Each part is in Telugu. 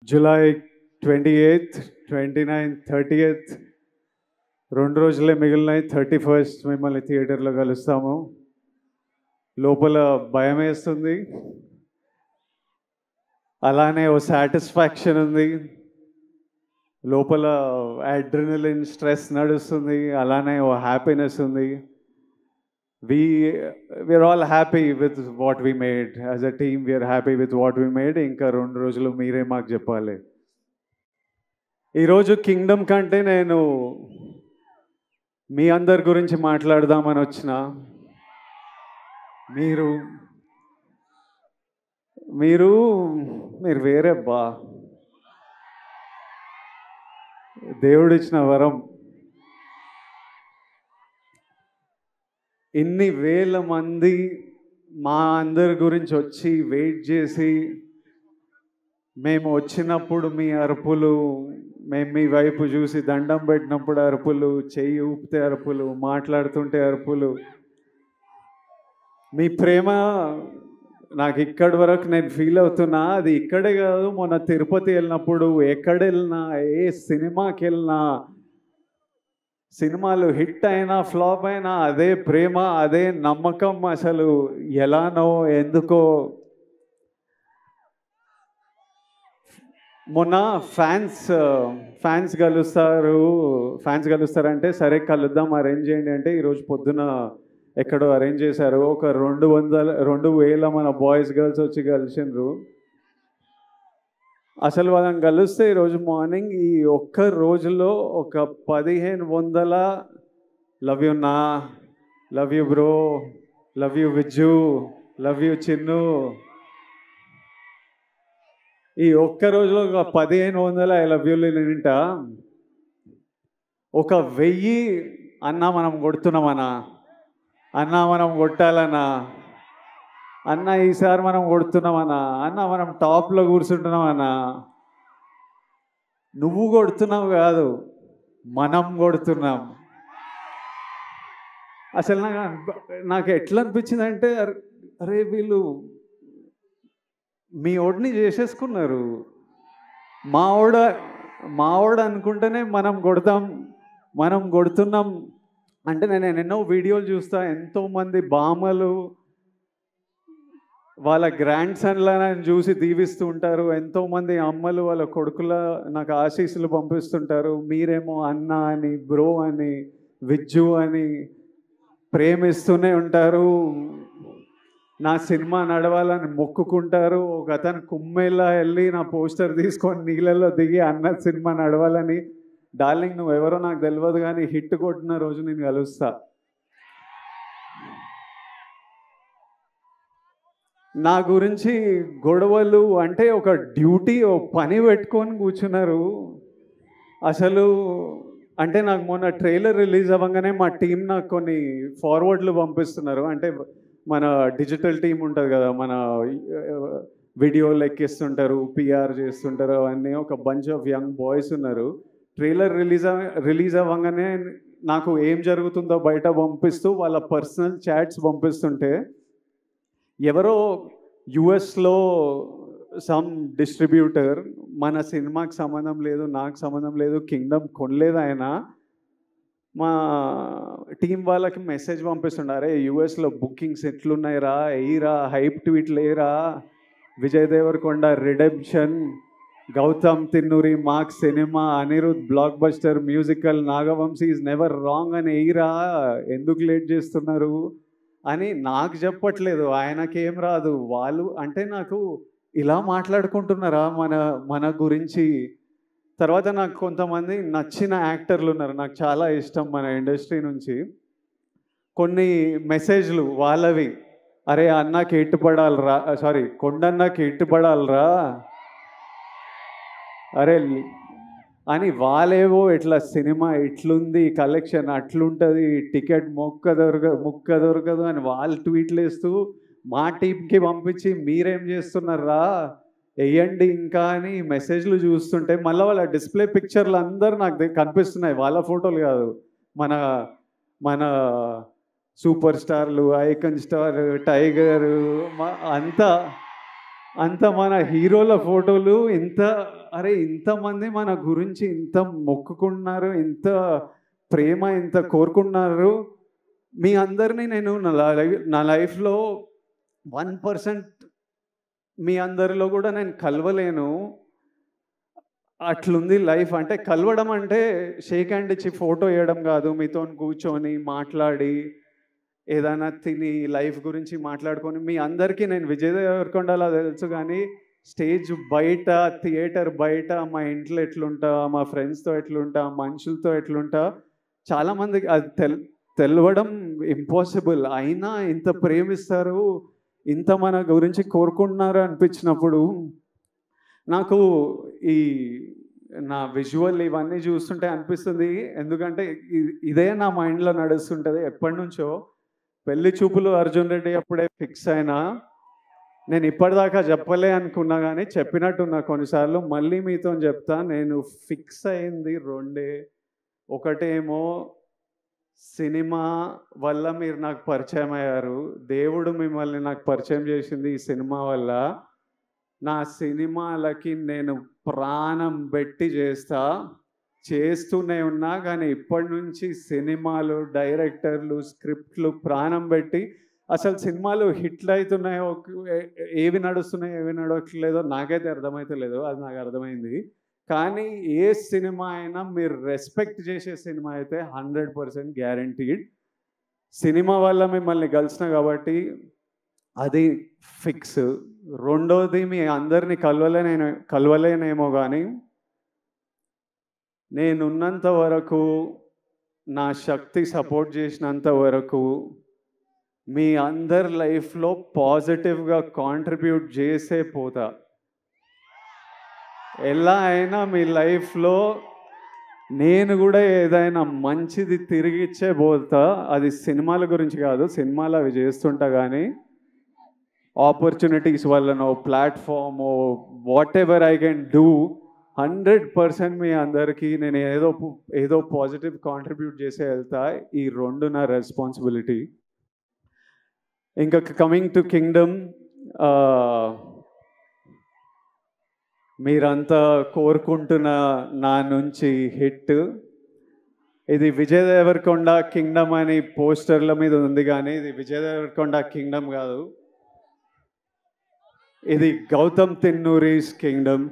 జూలై 28th, 29th, 30th 2 రోజులే మిగిలినాయి. 31st మిమ్మల్ని థియేటర్లో కలుస్తాము. లోపల భయం వేస్తుంది, అలానే ఓ సాటిస్ఫాక్షన్ ఉంది. లోపల అడ్రినలిన్ స్ట్రెస్ నడుస్తుంది, అలానే ఓ హ్యాపీనెస్ ఉంది. we're all happy with what we made. As a team, we are happy with what we made. ఇంకా 2 రోజులు మీరే మాకు చెప్పాలి. ఈరోజు కింగ్డమ్ కంటే నేను మీ అందరి గురించి మాట్లాడదామని వచ్చిన. మీరు మీరు మీరు వేరే బా, దేవుడిచ్చిన వరం. ఇన్ని వేల మంది మా అందరి గురించి వచ్చి వెయిట్ చేసి, మేము వచ్చినప్పుడు మీ అరుపులు, మేము మీ వైపు చూసి దండం పెట్టినప్పుడు అరుపులు, చెయ్యి ఊపితే అరుపులు, మాట్లాడుతుంటే అరుపులు, మీ ప్రేమ నాకు ఇక్కడి వరకు నేను ఫీల్ అవుతున్నా. అది ఇక్కడే కాదు, మొన్న తిరుపతి వెళ్ళినప్పుడు, ఎక్కడ వెళ్ళినా, ఏ సినిమాకి వెళ్ళినా, సినిమాలు హిట్ అయినా ఫ్లాప్ అయినా అదే ప్రేమ, అదే నమ్మకం. అసలు ఎలానో ఎందుకో. మొన్న ఫ్యాన్స్ కలుస్తారంటే సరే కలుద్దాం, అరేంజ్ చేయండి అంటే ఈరోజు పొద్దున ఎక్కడో అరేంజ్ చేశారు. ఒక 2,000 మన బాయ్స్ గర్ల్స్ వచ్చి కలిసిండ్రు. అసలు వాళ్ళని కలిస్తే ఈరోజు మార్నింగ్ ఈ ఒక్క రోజులో ఒక 1,500 లవ్ యూ నా, love you bro, love you Vijju, love you Chinnu, ఈ ఒక్క రోజులో ఒక 1,500 ఐ లవ్ యూలు నింట. ఒక 1000 అన్నా మనం కొడుతున్నామన్నా, అన్నా మనం కొట్టాలన్నా, అన్న ఈసారి మనం కొడుతున్నామన్నా, అన్న మనం టాప్లో కూర్చుంటున్నామన్నా. నువ్వు కొడుతున్నావు కాదు, మనం కొడుతున్నాం. అసలు నాకు ఎట్లా అనిపించింది అంటే, అరే వీళ్ళు మీ ఓడిని చేసేసుకున్నారు. మావాడు అనుకుంటేనే మనం కొడుతున్నాం. అంటే నేను ఎన్నో వీడియోలు చూస్తా, ఎంతోమంది బామ్మలు వాళ్ళ గ్రాండ్ సన్లను చూసి దీవిస్తూ ఉంటారు. ఎంతోమంది అమ్మలు వాళ్ళ కొడుకుల నాకు ఆశీస్సులు పంపిస్తుంటారు. మీరేమో అన్న అని, బ్రో అని, విజ్జు అని ప్రేమిస్తూనే ఉంటారు. నా సినిమా నడవాలని మొక్కుకుంటారు. ఒక అతను కుమ్మేలా వెళ్ళి నా పోస్టర్ తీసుకొని నీళ్ళల్లో దిగి అన్న సినిమా నడవాలని, డార్లింగ్ నువ్వు ఎవరో నాకు తెలియదు కానీ హిట్ కొట్టిన రోజు నేను కలుస్తా. నా గురించి గొడవలు అంటే ఒక డ్యూటీ, ఓ పని పెట్టుకొని కూర్చున్నారు. అసలు అంటే నాకు మొన్న ట్రైలర్ రిలీజ్ అవ్వగానే మా టీం నాకు కొన్ని ఫార్వర్డ్లు పంపిస్తున్నారు. అంటే మన డిజిటల్ టీం ఉంటుంది కదా, మన వీడియోలు ఎక్కిస్తుంటారు, పిఆర్ చేస్తుంటారు, అవన్నీ ఒక బంచ్ ఆఫ్ యంగ్ బాయ్స్ ఉన్నారు. ట్రైలర్ రిలీజ్ అవ్వగానే నాకు ఏం జరుగుతుందో బయట పంపిస్తూ వాళ్ళ పర్సనల్ చాట్స్ పంపిస్తుంటే, ఎవరో యుఎస్లో సమ్ డిస్ట్రిబ్యూటర్, మన సినిమాకి సంబంధం లేదు, నాకు సంబంధం లేదు, కింగ్డమ్ కొనలేదు ఆయన, మా టీం వాళ్ళకి మెసేజ్ పంపిస్తుండారే, యుఎస్లో బుకింగ్స్ ఎట్లున్నాయిరా, ఎయిరా, హైప్ ట్వీట్లు లేరా, Vijay Deverakonda redemption, Gowtam Tinnanuri mark cinema, Anirudh blockbuster musical, Nagavamsi is never wrong అని ఎయిరా, ఎందుకు లేట్ చేస్తున్నారు అని నాకు చెప్పట్లేదు. ఆయనకేం రాదు. వాళ్ళు అంటే నాకు ఇలా మాట్లాడుకుంటున్నారా మన గురించి. తర్వాత నాకు కొంతమంది నచ్చిన యాక్టర్లు ఉన్నారు, నాకు చాలా ఇష్టం మన ఇండస్ట్రీ నుంచి. కొన్ని మెసేజ్లు వాళ్ళవి, అరే అన్నకి ఎట్టుపడాలరా, సారీ కొండన్నకి ఎట్టుపడాలరా, అరే అని వాళ్ళేవో ఇట్లా సినిమా ఇట్లుంది, కలెక్షన్ అట్లుంటుంది, టికెట్ ముక్క దొరకదు అని వాళ్ళు ట్వీట్లు వేస్తూ మా టీంకి పంపించి మీరేం చేస్తున్నారా వేయండి ఇంకా అని మెసేజ్లు చూస్తుంటే, మళ్ళీ వాళ్ళ డిస్ప్లే పిక్చర్లు అందరూ నాకు కనిపిస్తున్నాయి, వాళ్ళ ఫోటోలు కాదు. మన మన సూపర్ స్టార్లు, ఐకన్ స్టార్, టైగర్ అంతా అంత మన హీరోల ఫోటోలు ఇంత, అరే ఇంతమంది మన గురించి ఇంత మొక్కుకుంటున్నారు, ఇంత ప్రేమ ఇంత కోరుకుంటున్నారు. మీ అందరినీ నేను నా లైఫ్లో 1% మీ అందరిలో కూడా నేను కలవలేను. అట్లుంది లైఫ్. అంటే కలవడం అంటే షేక్ హ్యాండ్ ఇచ్చి ఫోటో వేయడం కాదు, మీతో కూర్చొని మాట్లాడి ఏదైనా తిని లైఫ్ గురించి మాట్లాడుకొని. మీ అందరికీ నేను విజయ్ దేవరకొండలా తెలుసు, కానీ స్టేజ్ బయట, థియేటర్ బయట మా ఇంట్లో ఎట్లుంటా, మా ఫ్రెండ్స్తో ఎట్లుంటా, మనుషులతో ఎట్లుంటా, చాలామందికి అది తెలవడం ఇంపాసిబుల్. అయినా ఇంత ప్రేమిస్తారు, ఇంత మన గురించి కోరుకుంటున్నారు అనిపించినప్పుడు నాకు ఈ నా విజువల్ ఇవన్నీ చూస్తుంటే అనిపిస్తుంది. ఎందుకంటే ఇదే నా మైండ్లో నడుస్తుంటుంది ఎప్పటి నుంచో. పెళ్లి చూపులు అర్జున్ రెడ్డి అప్పుడే ఫిక్స్ అయినా, నేను ఇప్పటిదాకా చెప్పలే అనుకున్నా, కానీ చెప్పినట్టున్నా కొన్నిసార్లు. మళ్ళీ మీతో చెప్తా, నేను ఫిక్స్ అయింది రెండే. ఒకటేమో సినిమా వల్ల మీరు నాకు పరిచయం అయ్యారు, దేవుడు మిమ్మల్ని నాకు పరిచయం చేసింది ఈ సినిమా వల్ల. నా సినిమాలకి నేను ప్రాణం పెట్టి చేస్తూనే ఉన్నా, కానీ ఇప్పటి నుంచి సినిమాలు, డైరెక్టర్లు, స్క్రిప్ట్లు ప్రాణం పెట్టి, అసలు సినిమాలు హిట్లు అవుతున్నాయో, ఏవి నడుస్తున్నాయో ఏవి నడవట్లేదో నాకైతే అర్థమవుతలేదు. అది నాకు అర్థమైంది. కానీ ఏ సినిమా అయినా మీరు రెస్పెక్ట్ చేసే సినిమా అయితే 100% గ్యారంటీడ్. సినిమా వల్ల మిమ్మల్ని కలిసిన కాబట్టి అది ఫిక్స్. రెండోది, మీ అందరినీ కలవలేనేమో, కానీ నేనున్నంత వరకు, నా శక్తి సపోర్ట్ చేసినంత వరకు మీ అందరి లైఫ్లో పాజిటివ్గా కాంట్రిబ్యూట్ చేసే పోతా. ఎలా అయినా మీ లైఫ్లో నేను కూడా ఏదైనా మంచిది తిరిగిచ్చే పోతా. అది సినిమాల గురించి కాదు, సినిమాలు అవి చేస్తుంటా, కానీ ఆపర్చునిటీస్ వల్లనో, ప్లాట్ఫామో, whatever I can do, 100% మీ అందరికీ నేను ఏదో పాజిటివ్ కాంట్రిబ్యూట్ చేసే వెళ్తా. ఈ రెండు నా రెస్పాన్సిబిలిటీ. ఇంకా కమింగ్ టు కింగ్డమ్, మీరంతా కోరుకుంటున్న నా నుంచి హిట్. ఇది విజయ్ దేవరకొండ కింగ్డమ్ అని పోస్టర్ల మీద ఉంది, కానీ ఇది విజయ్ దేవరకొండ కింగ్డమ్ కాదు, ఇది గౌతమ్ తిన్నూరీస్ కింగ్డమ్.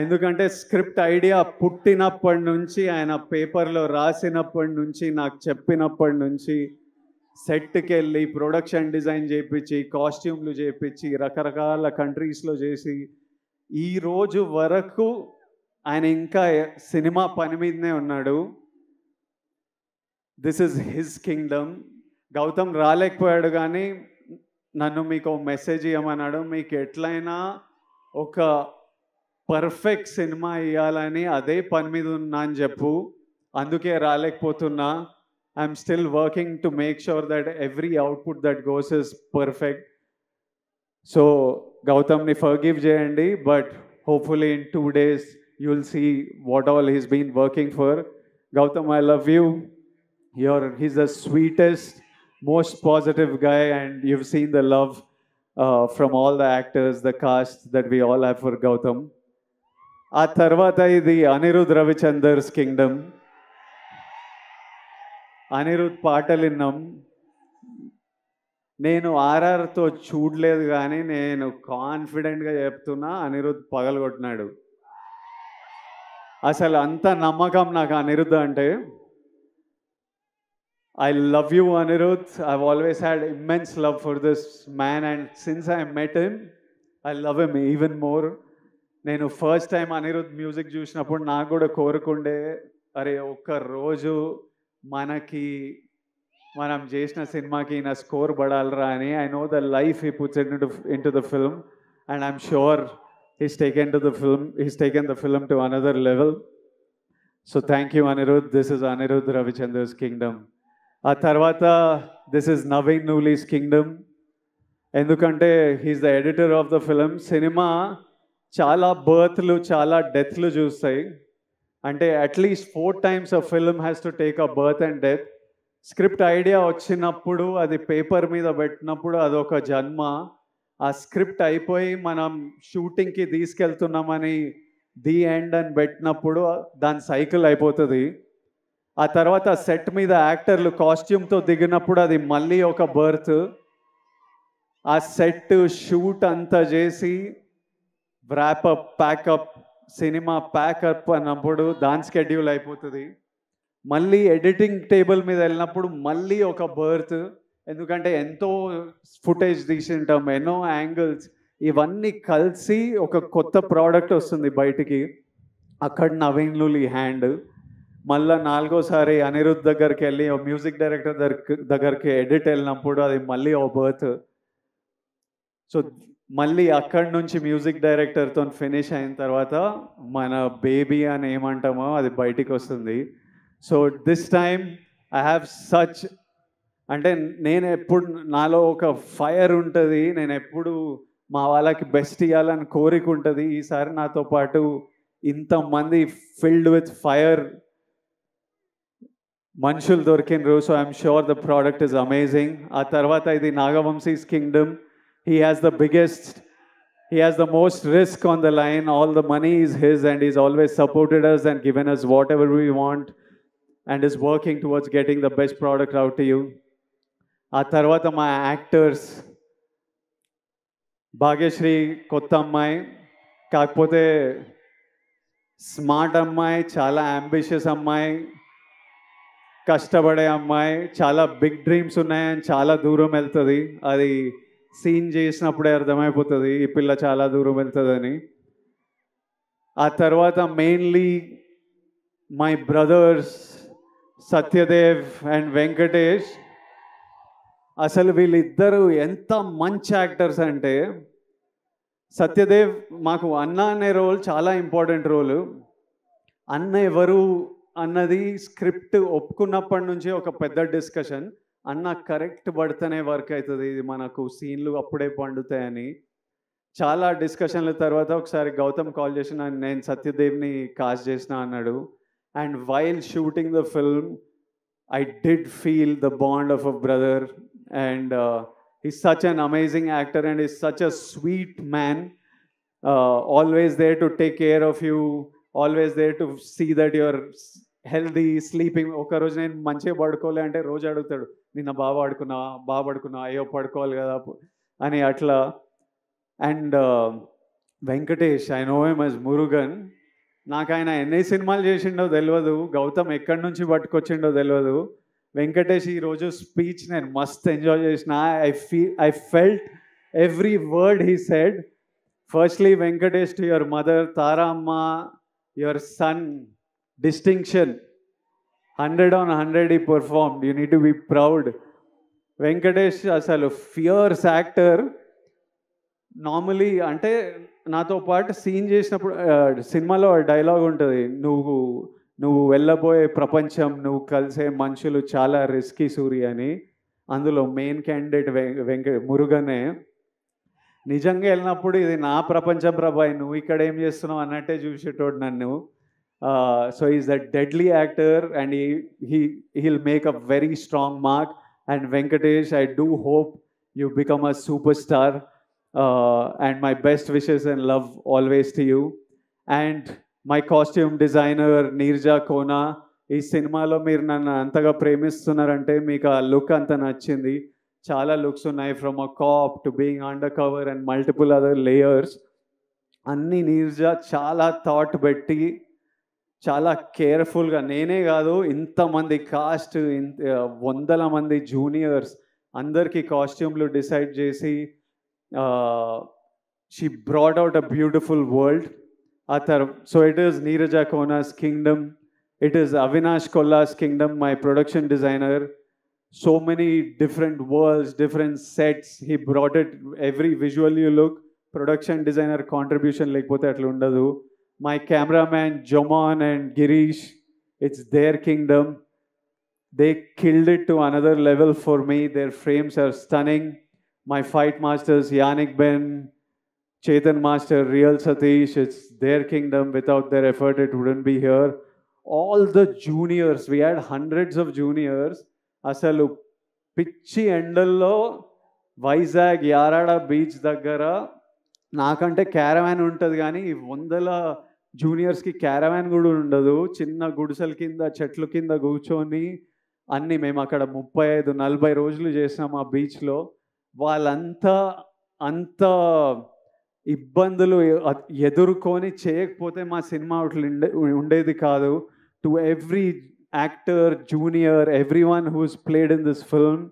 ఎందుకంటే స్క్రిప్ట్ ఐడియా పుట్టినప్పటి నుంచి, ఆయన పేపర్లో రాసినప్పటి నుంచి, నాకు చెప్పినప్పటి నుంచి, సెట్కి వెళ్ళి ప్రొడక్షన్ డిజైన్ చేయించి, కాస్ట్యూమ్లు చేయించి, రకరకాల కంట్రీస్లో చేసి, ఈరోజు వరకు ఆయన ఇంకా సినిమా పని మీదనే ఉన్నాడు. This is his kingdom. Gautam రాలేకపోయాడు, కానీ నన్ను మీకు మెసేజ్ ఇవ్వమన్నాడు. మీకు ఎట్లయినా ఒక పర్ఫెక్ట్ సినిమా ఇవ్వాలని అదే పని మీద ఉన్నా అని చెప్పు, అందుకే రాలేకపోతున్నా. I'm still working to make sure that every output that goes is perfect. So Gautam ni forgive jayandi, but hopefully in 2 days you'll see what all he's been working for. Gautam, I love you. He's the sweetest, most positive guy, and you've seen the love from all the actors, the cast that we all have for Gautam. ఆ తర్వాత ఇది అనిరుద్ రవిచందర్స్ కింగ్డమ్. అనిరుద్ పాటలు విన్నాం. నేను ఆర్ఆర్తో చూడలేదు, కానీ నేను కాన్ఫిడెంట్గా చెప్తున్నా, అనిరుద్ పగలగొట్టినాడు. అసలు అంత నమ్మకం నాకు అనిరుద్ అంటే. I love you, Anirudh. I've always had immense love for this man, and since I met him, I love him even more. నేను ఫస్ట్ టైం అనిరుద్ మ్యూజిక్ చూసినప్పుడు నాకు కూడా కోరుకుండే, అరే ఒక్క రోజు మనం చేసిన సినిమాకి నా స్కోర్ పడాలరా అని. I know the life he puts into the film, and I'm sure he's taken the film to another level. So thank you, Anirudh. This is Anirudh Ravichandar's kingdom. ఆ తర్వాత this is Naveen Nooli's Kingdom. ఎందుకంటే he's the editor of the film. Cinema చాలా బర్త్లు, చాలా డెత్లు చూస్తాయి. అంటే at least 4 times a film has to take a birth and death. Script idea వచ్చినప్పుడు, అది పేపర్ మీద పెట్టినప్పుడు అదొక జన్మ. ఆ స్క్రిప్ట్ అయిపోయి మనం షూటింగ్కి తీసుకెళ్తున్నామని ది ఎండ్ అని పెట్టినప్పుడు దాని సైకిల్ అయిపోతుంది. ఆ తర్వాత సెట్ మీద యాక్టర్లు కాస్ట్యూమ్తో దిగినప్పుడు అది మళ్ళీ ఒక బర్త్. ఆ సెట్ షూట్ అంతా చేసి వ్రాపప్ ప్యాకప్ సినిమా ప్యాకప్ అన్నప్పుడు దాని స్కెడ్యూల్ అయిపోతుంది. మళ్ళీ ఎడిటింగ్ టేబుల్ మీద వెళ్ళినప్పుడు మళ్ళీ ఒక బర్త్. ఎందుకంటే ఎంతో ఫుటేజ్ తీసింటాం, ఎన్నో యాంగిల్స్, ఇవన్నీ కలిసి ఒక కొత్త ప్రోడక్ట్ వస్తుంది బయటికి. అక్కడ నవీన్ లూలి హ్యాండ్. మళ్ళీ నాలుగోసారి అనిరుద్ధ్ దగ్గరికి వెళ్ళి మ్యూజిక్ డైరెక్టర్ దగ్గరికి ఎడిట్ వెళ్ళినప్పుడు అది మళ్ళీ ఓ బర్త్. సో మళ్ళీ అక్కడి నుంచి మ్యూజిక్ డైరెక్టర్తో ఫినిష్ అయిన తర్వాత మన బేబీ అని ఏమంటామో అది బయటికి వస్తుంది. So this time I have such, అంటే నేను ఎప్పుడు నాలో ఒక ఫైర్ ఉంటుంది, నేను ఎప్పుడు మా వాళ్ళకి బెస్ట్ ఇవ్వాలని కోరిక ఉంటుంది. ఈసారి నాతో పాటు ఇంతమంది ఫిల్డ్ విత్ ఫైర్ మనుషులు దొరికినరు. So I'm sure the product is amazing. ఆ తర్వాత ఇది Nagavamsi's Kingdom. He has the most risk on the line. All the money is his and he's always supported us and given us whatever we want and is working towards getting the best product out to you. ఆ తర్వాత మా యాక్టర్స్, భాగ్యశ్రీ కొత్త అమ్మాయి, కాకపోతే స్మార్ట్ అమ్మాయి, చాలా అంబిషియస్ అమ్మాయి, కష్టపడే అమ్మాయి, చాలా బిగ్ డ్రీమ్స్ ఉన్నాయని చాలా దూరం వెళ్తుంది. అది సీన్ చేసినప్పుడే అర్థమైపోతుంది ఈ పిల్ల చాలా దూరం వెళ్తుందని. ఆ తర్వాత mainly my brothers Satyadev and Venkatesh. అసలు వీళ్ళిద్దరూ ఎంత మంచి యాక్టర్స్ అంటే, సత్యదేవ్ మాకు అన్న అనే రోల్ చాలా ఇంపార్టెంట్ రోలు. అన్న ఎవరు అన్నది స్క్రిప్ట్ ఒప్పుకున్నప్పటి నుంచి ఒక పెద్ద డిస్కషన్. అన్న కరెక్ట్ పడితేనే వర్క్ అవుతుంది, ఇది మనకు సీన్లు అప్పుడే పండుతాయని చాలా డిస్కషన్ల తర్వాత ఒకసారి గౌతమ్ కాల్ చేసిన, నేను సత్యదేవ్ని కాస్ట్ చేసిన అన్నాడు. And while shooting the film I did feel the bond of a brother. And he's such an amazing actor and he's such a sweet man, always there to take care of you, always there to see that you're healthy, sleeping. ఒక రోజు నేను మంచిగా పడుకోలే అంటే రోజు అడుగుతాడు, నిన్న బాగా పడుకున్నా, అయ్యో పడుకోవాలి కదా అని అట్లా. And Venkatesh, I know him as Murugan. నాకు ఆయన ఎన్ని సినిమాలు చేసిండో తెలియదు, గౌతమ్ ఎక్కడి నుంచి పట్టుకొచ్చిండో తెలియదు. వెంకటేష్ ఈరోజు స్పీచ్ నేను మస్త్ ఎంజాయ్ చేసిన. I felt every word he said. Firstly Venkatesh, to your mother Tara అమ్మ, your son distinction 100 on 100 he performed. You need to be proud. Venkatesh అసలు ఫియర్స్ యాక్టర్. నార్మలీ అంటే నాతో పాటు సీన్ చేసినప్పుడు సినిమాలో డైలాగ్ ఉంటుంది, నువ్వు వెళ్ళబోయే ప్రపంచం, నువ్వు కలిసే మనుషులు చాలా రిస్కీ సూరి అని. అందులో మెయిన్ క్యాండిడేట్ మురుగనే. నిజంగా వెళ్ళినప్పుడు ఇది నా ప్రపంచం ప్రభాయ్, నువ్వు ఇక్కడ ఏం చేస్తున్నావు అన్నట్టే చూసేటోడు నన్ను. So he's a deadly actor and he'll make a very strong mark. And Venkatesh, I do hope you become a superstar, and my best wishes and love always to you. And my costume designer Neerja Kona, ఈ సినిమాలో మీరు నన్ను అంతగా ప్రేమిస్తున్నారంటే మీకు ఆ లుక్ అంత నచ్చింది. చాలా లుక్స్ ఉన్నాయి, from a cap to being under cover and multiple other layers. అన్నీ నీర్జా చాలా థాట్ పెట్టి చాలా కేర్ఫుల్గా, నేనే కాదు ఇంతమంది కాస్ట్, వందల మంది జూనియర్స్ అందరికీ కాస్ట్యూమ్లు డిసైడ్ చేసి she brought out a beautiful world. So it is Neerja Kona's kingdom, it is Avinash Kolla's kingdom, my production designer. So many different worlds, different sets, he brought it, every visual you look, production designer contribution lekapothe atla undadu. My cameraman Jomon and Girish, it's their kingdom. They killed it to another level for me. Their frames are stunning. My fight masters Yannick Ben, Chetan Master, Real Satish, it's their kingdom. Without their effort it wouldn't be here. All the juniors, we had hundreds of juniors. అసలు పిచ్చి ఎండల్లో వైజాగ్ యారాడ బీచ్ దగ్గర నాకంటే క్యారవాన్ ఉంటుంది, కానీ ఈ వందల జూనియర్స్కి క్యారవాన్ కూడా ఉండదు. చిన్న గుడిసెల కింద చెట్ల కింద కూర్చొని అన్నీ మేము అక్కడ 35-40 రోజులు చేసినాం ఆ బీచ్లో. వాళ్ళంతా అంత ఇబ్బందులు ఎదుర్కొని చేయకపోతే మా సినిమా ఉండేది కాదు. To every actor, junior, everyone who's played in this film,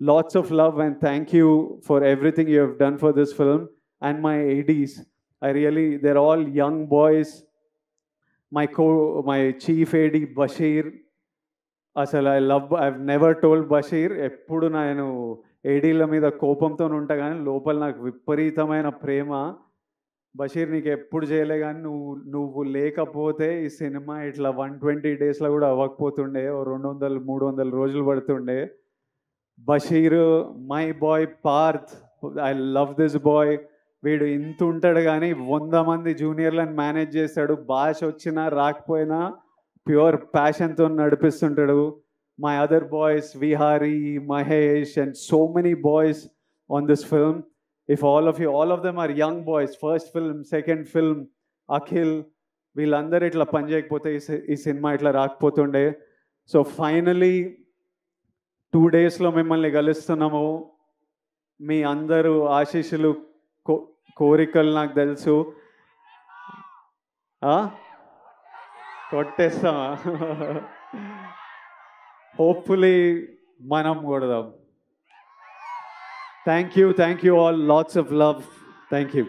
lots of love and thank you for everything you have done for this film. And my ADs, they're all young boys. My chief AD Bashir, అసలు I've never told Bashir, ఎప్పుడు నేను ఏడీల మీద కోపంతో ఉంటా కానీ లోపల నాకు విపరీతమైన ప్రేమ. బషీర్ నీకు ఎప్పుడు చేయలే కానీ నువ్వు లేకపోతే ఈ సినిమా ఇట్లా 120 డేస్లో కూడా అవ్వకపోతుండే, 200-300 రోజులు పడుతుండే. Basheer, my boy Parth, I love this boy. వీడు ఇంత ఉంటాడు కానీ 100 మంది జూనియర్లను మేనేజ్ చేస్తాడు. భాష వచ్చినా రాకపోయినా ప్యూర్ ప్యాషన్తో నడిపిస్తుంటాడు. My other boys, Vihari, Mahesh and so many boys on this film. If all of them are young boys, first film, second film, Akhil, వీళ్ళందరూ ఇట్లా పని చేయకపోతే ఈ సినిమా ఇట్లా రాకపోతుండే. సో ఫైనలీ 2 డేస్లో మిమ్మల్ని కలుస్తున్నాము. మీ అందరూ ఆశీస్సులు, కోరికలు నాకు తెలుసు. కొట్టేస్తామా? హోప్ఫుల్లీ మనం కొడదాం. Thank you all, lots of love. Thank you.